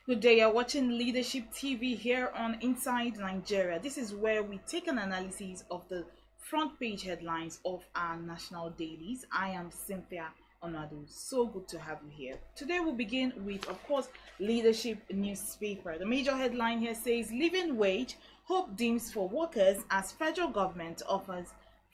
Good day, you're watching Leadership TV here on Inside Nigeria. This is where we take an analysis of the front page headlines of our national dailies. I am Cynthia Onadu. So good to have you here. Today we'll begin with, of course, Leadership newspaper. The major headline here says, living wage, hope dims for workers as federal government offers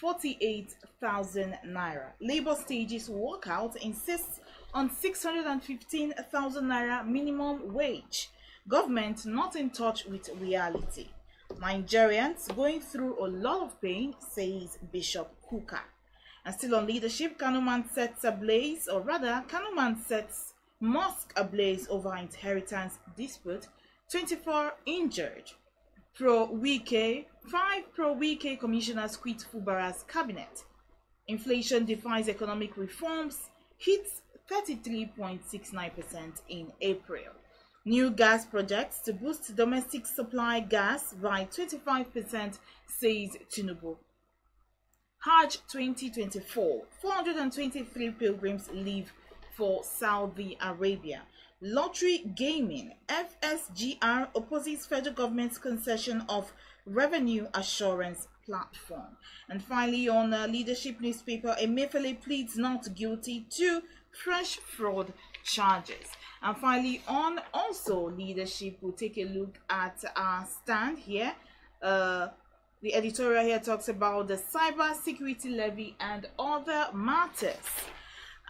48,000 naira. Labour stages walkout, insists on 615,000 naira minimum wage. Government not in touch with reality. Nigerians going through a lot of pain, says Bishop Kuka. And still on leadership, Kanuman sets ablaze, or rather, Kanuman sets mosque ablaze over inheritance dispute. 24 injured. Pro-Wike, 5 pro-Wike commissioners quit Fubara's cabinet. Inflation defies economic reforms, hits 33.69% in April. New gas projects to boost domestic supply gas by 25%, says Tinubu. Hajj 2024, 423 pilgrims leave for Saudi Arabia. Lottery gaming, FSGR opposes federal government's concession of revenue assurance platform. And finally, on leadership newspaper, Emefiele pleads not guilty to fresh fraud charges. And finally, on also leadership, we'll take a look at our stand here. The editorial here talks about the cyber security levy and other matters.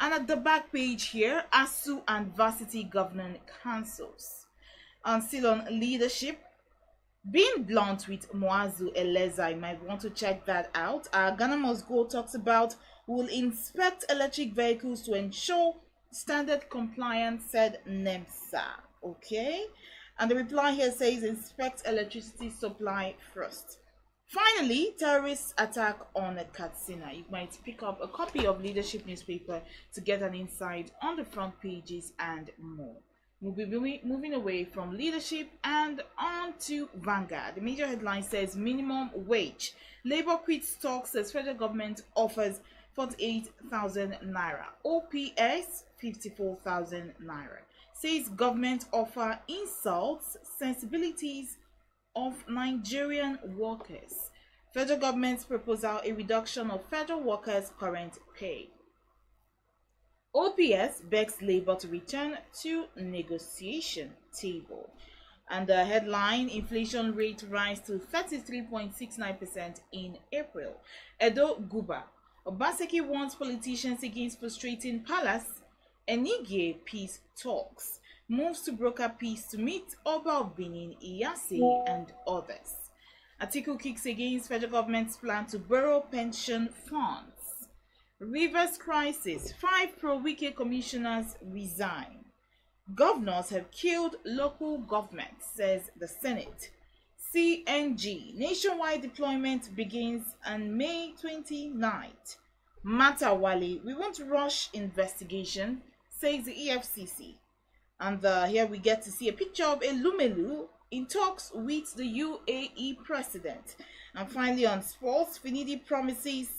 And at the back page here, ASU and varsity governing councils. And still on leadership, being blunt with Muazu Eleza, you might want to check that out. Ghana Must Go talks about will inspect electric vehicles to ensure standard compliance, said NEMSA. Okay, and the reply here says inspect electricity supply first. Finally, terrorist attack on Katsina. You might pick up a copy of leadership newspaper to get an insight on the front pages and more. We'll be moving away from leadership and on to Vanguard. The major headline says minimum wage. Labour quits talks as federal government offers 48,000 naira. OPS 54,000 naira. Says government offer insults sensibilities of Nigerian workers. Federal government's proposal a reduction of federal workers' current pay. OPS begs Labour to return to negotiation table. And the headline, inflation rate rise to 33.69% in April. Edo Guba. Obaseki warns politicians against frustrating palace. Enige peace talks. Moves to broker peace to meet Oba of Benin, Iyase, and others. Atiku kicks against federal government's plan to borrow pension funds. Rivers crisis, 5 pro-Wike commissioners resign. Governors have killed local government, says the Senate. CNG, nationwide deployment begins on May 29th. Matawale, we won't rush investigation, says the EFCC. And here we get to see a picture of Elumelu in talks with the UAE president. And finally on sports, Finidi promises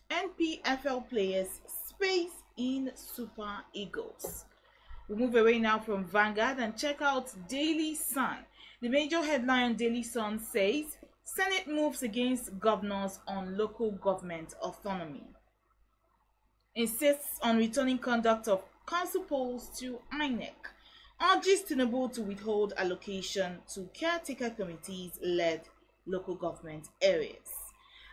NPFL players space in Super Eagles. We move away now from Vanguard and check out Daily Sun. The major headline on Daily Sun says, Senate moves against governors on local government autonomy. Insists on returning conduct of council polls to INEC. Urges Tinubu to withhold allocation to caretaker committees led local government areas.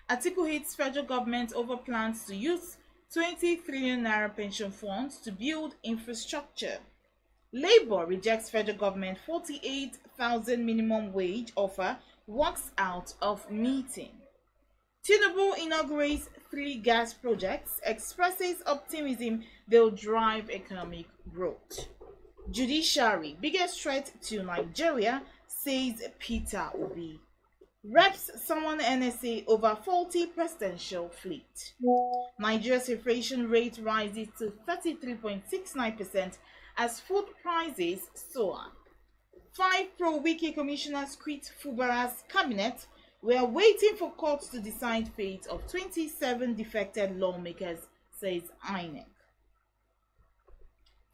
Atiku hits federal government over plans to use 20 trillion naira pension funds to build infrastructure. Labour rejects federal government 48,000 minimum wage offer, walks out of meeting. Tinubu inaugurates 3 gas projects, expresses optimism they'll drive economic growth. Judiciary, biggest threat to Nigeria, says Peter Obi. Reps summon NSA over faulty presidential fleet. Nigeria's inflation rate rises to 33.69% as food prices soar. 5 pro-Wike commissioners quit Fubara's cabinet. We are waiting for courts to decide fate of 27 defected lawmakers, says INEC.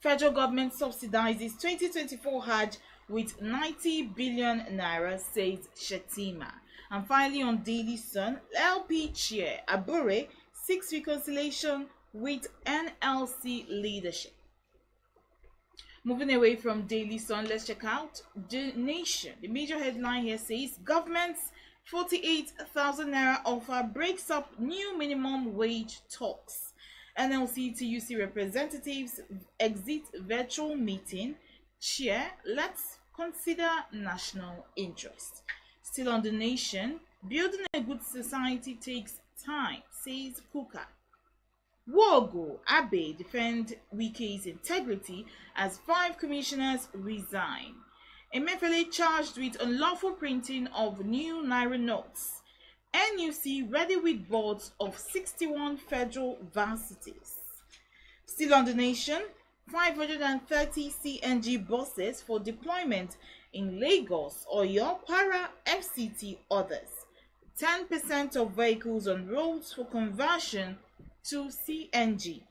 Federal government subsidizes 2024 Hajj with 90 billion naira, says Shetima. And finally, on Daily Sun, LP chair Abure seeks reconciliation with NLC leadership. Moving away from Daily Sun, let's check out The Nation. The major headline here says government's 48,000 naira offer breaks up new minimum wage talks. NLC TUC representatives exit virtual meeting. Chair, let's consider national interest. Still on The Nation, building a good society takes time, says Kuka. Wogo Abe defend Wike's integrity as 5 commissioners resign. Emefiele charged with unlawful printing of new Naira notes. NUC ready with boards of 61 federal varsities. Still on The Nation, 530 CNG buses for deployment in Lagos, Oyo, Para, FCT, others. 10% of vehicles on roads for conversion to CNG.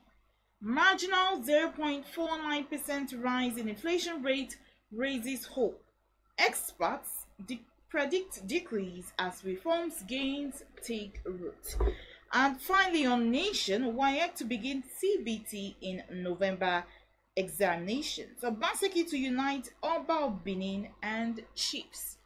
Marginal 0.49% rise in inflation rate raises hope. Experts predict decrease as reforms gains take root. And finally, on Nation, WAEC to begin CBT in November examinations. Obaseki to unite Oba of Benin and Chiefs.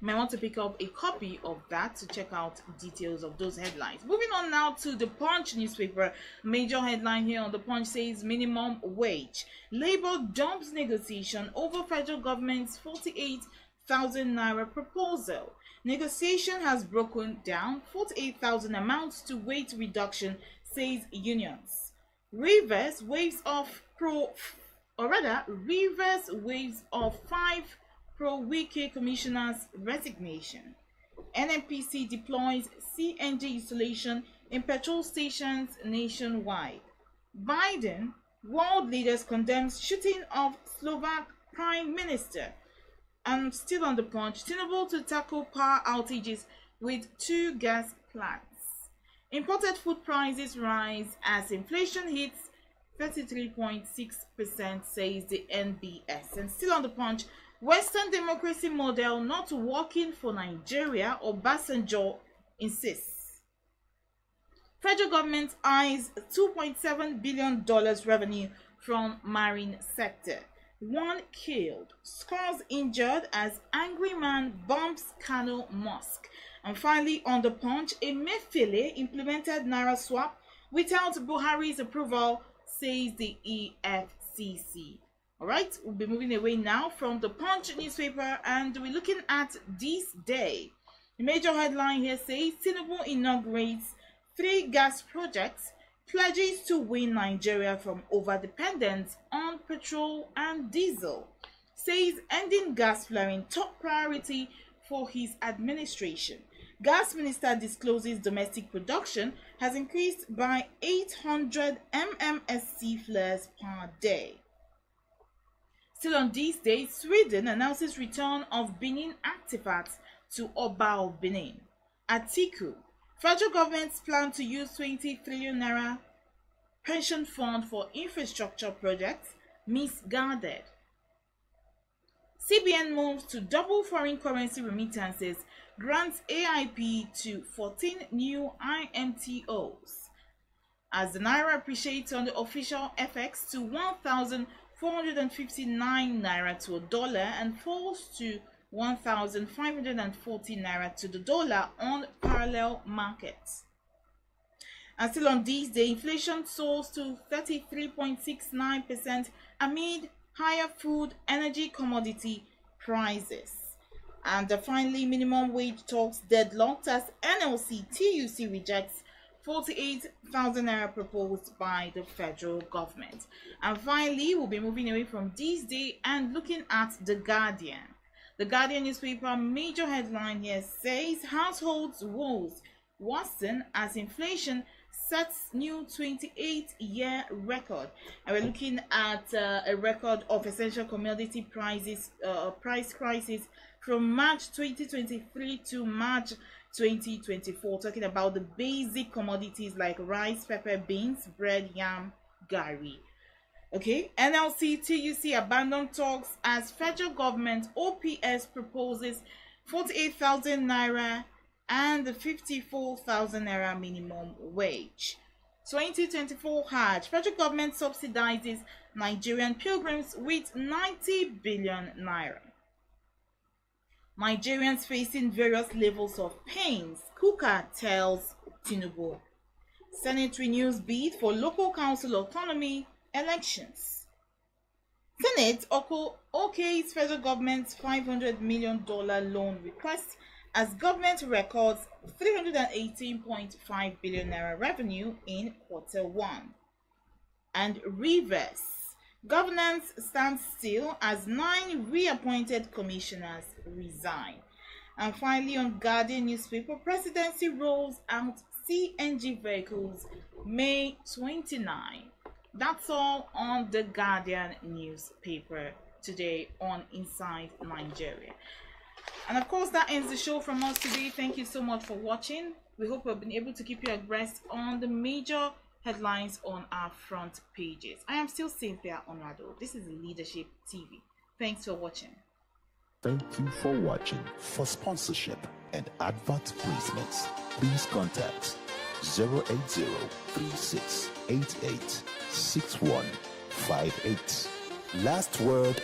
You might want to pick up a copy of that to check out details of those headlines. Moving on now to the Punch newspaper. Major headline here on the Punch says minimum wage. Labour dumps negotiation over federal government's 48,000 naira proposal. Negotiation has broken down. 48,000 amounts to wage reduction, says unions. Rivers waves off waves of 5 pro-Wike commissioners' resignation. NNPC deploys CNG installation in petrol stations nationwide. Biden, world leaders condemns shooting of Slovak Prime Minister. And still on the Punch, Tinubu to tackle power outages with 2 gas plants. Imported food prices rise as inflation hits 33.6%, says the NBS. And still on the Punch, Western democracy model not working for Nigeria, Obasanjo insists. Federal government eyes $2.7 billion revenue from marine sector. 1 killed, scores injured as angry man bombs Kano Mosque. And finally, on the Punch, Emefiele implemented Naira swap without Buhari's approval, says the EFCC. Alright, we'll be moving away now from the Punch newspaper and we're looking at THISDAY. The major headline here says Tinubu inaugurates 3 gas projects, pledges to win Nigeria from overdependence on petrol and diesel. Says ending gas flaring top priority for his administration. Gas minister discloses domestic production has increased by 800 mmsc flares per day. Still on THISDAY, Sweden announces return of Benin artifacts to Oba of Benin. Atiku, federal government's plan to use 20 trillion naira pension fund for infrastructure projects misguided. CBN moves to double foreign currency remittances, grants AIP to 14 new IMTOs. As the naira appreciates on the official FX to 1,459 naira to a dollar and falls to 1,540 naira to the dollar on parallel markets. And still on THISDAY, inflation soars to 33.69% amid higher food, energy, commodity prices. And finally, minimum wage talks deadlocked as NLC TUC rejects 48,000 naira proposed by the federal government. And finally, we'll be moving away from THISDAY and looking at The Guardian. The Guardian newspaper major headline here says households' woes worsen as inflation sets new 28-year record. And we're looking at a record of essential commodity prices, price crisis from March 2023 to March 2024, talking about the basic commodities like rice, pepper, beans, bread, yam, gari. Okay, NLC TUC abandoned talks as federal government OPS proposes 48,000 naira and the 54,000 naira minimum wage. 2024 Hajj, federal government subsidizes Nigerian pilgrims with 90 billion naira. Nigerians facing various levels of pains, Kuka tells Tinubu. Senate renews bid for local council autonomy elections. Senate okays federal government's $500 million loan request as government records 318.5 billion naira revenue in Q1. And reverse. Governance stands still as 9 reappointed commissioners resign. And finally, on Guardian newspaper, presidency rolls out CNG vehicles May 29. That's all on the Guardian newspaper today on Inside Nigeria. And of course, that ends the show from us today. Thank you so much for watching. We hope we've been able to keep you abreast on the major headlines on our front pages. I am still Cynthia Onrado. This is Leadership TV. Thanks for watching. Thank you for watching. For sponsorship and advert placements, please contact 080-3688-6158. Last word.